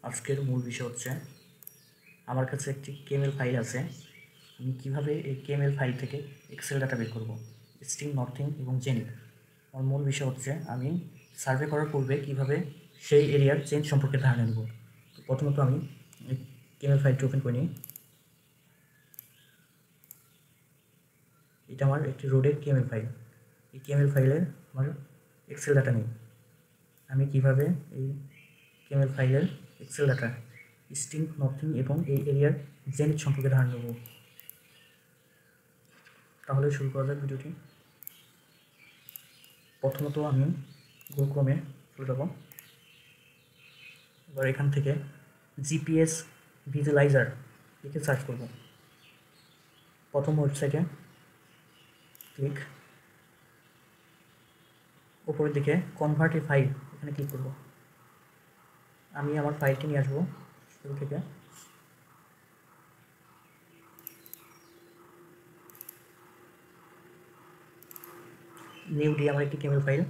আজকের মূল বিষয় হচ্ছে আমার কাছে একটি কেএমএল ফাইল আছে। আমি কিভাবে এই কেএমএল ফাইল থেকে এক্সেল ডাটা বের করব, স্ট্রিং, নর্থিং এবং জেনিথ। আমার মূল বিষয় হচ্ছে আমি সার্ভে করার পূর্বে কিভাবে সেই এরিয়ার চেঞ্জ সম্পর্কে ধারণা নেব। প্রথমত আমি কেএমএল ফাইলটি ওপেন করে নিই। এটা আমার একটি রোডের কেএমএল ফাইল। এই কেএমএল ফাইলে আমার এক্সেল ডাটা নেই। আমি কিভাবে এই কেএমএল ফাইলের এক্সেল ডাটা, স্ট্রিং, নর্থিং এবং এই এরিয়ার জেনিথ সম্পর্কে ধারণা নেব। তাহলে শুরু করা যাক ভিডিওটি। প্রথমত আমি গুগল ক্রোমে চলে যাব। এবার এখান থেকে জিপিএস ভিজুয়ালাইজার লিখে সার্চ করব। প্রথম ওয়েবসাইটে ক্লিক, উপরের দিকে কনভার্ট এ ফাইল, এখানে ক্লিক করব। আমি আমার ফাইলটি নিয়ে আসবো শুরু থেকে। নিউ ডি আমার একটি কেএমএল ফাইল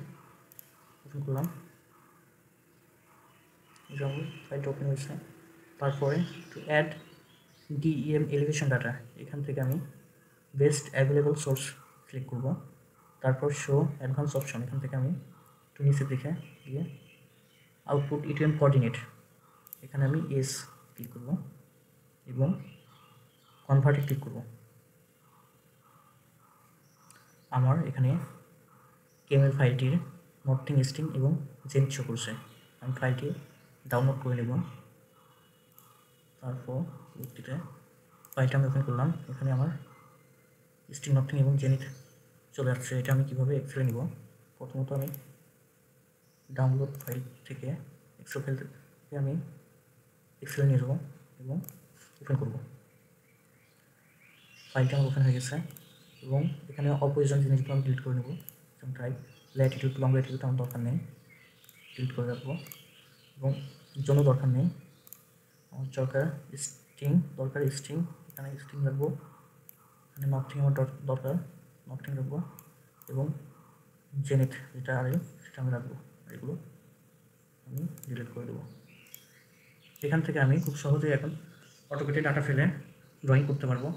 ওপেন করলাম। যেমন ফাইলটা ওপেন হয়েছে। তারপরে টু অ্যাড ডিইএম এলিভেশন ডাটা, এখান থেকে আমি বেস্ট অ্যাভেলেবল সোর্স ক্লিক করব। তারপর শো অ্যাডভান্স অপশন, এখান থেকে আমি একটু নিচের দিকে গিয়ে আউটপুট ইটিএম কোঅর্ডিনেট, এখানে আমি এস ক্লিক করব এবং কনভার্টে ক্লিক করব। আমার এখানে কেএমএল ফাইলটির নর্থিং, স্ট্রিং এবং জেনিথ শো করছে। আমি ফাইলটি ডাউনলোড করে নেব। তারপর পরবর্তীতে ফাইলটা আমি ওপেন করলাম। এখানে আমার স্ট্রিং, নর্থিং এবং জেনিথ চলে আসছে। এটা আমি কীভাবে এক্সেলে নিব, প্রথমত আমি ডাউনলোড ফাইল থেকে এক্সেল ফাইল থেকে আমি এক্সেলে নিয়ে যাবো এবং ওপেন করব। ফাইলটা আমার ওপেন হয়ে গেছে এবং এখানে অপ্রয়োজনীয় জিনিসগুলো আমি ডিলিট করে নেব। যেমন টাইপ, ল্যাটিটিউড, লং ল্যাটিটিউড আমার দরকার নেই, ডিলিট করে রাখবো। এবং জন্য দরকার নেই, আমার দরকার স্ট্রিং, স্ট্রিং, এখানে স্ট্রিং রাখবো। এখানে নর্থিং আমার দরকার, নর্থিং রাখবো। এবং জেনিথ যেটা আরে সেটা আমি রাখবো। এগুলো আমি ডিলিট করে দেবো। এখান থেকে আমি খুব সহজেই এখন অটোকেটে ডাটা ফেলে ড্রয়িং করতে পারবো।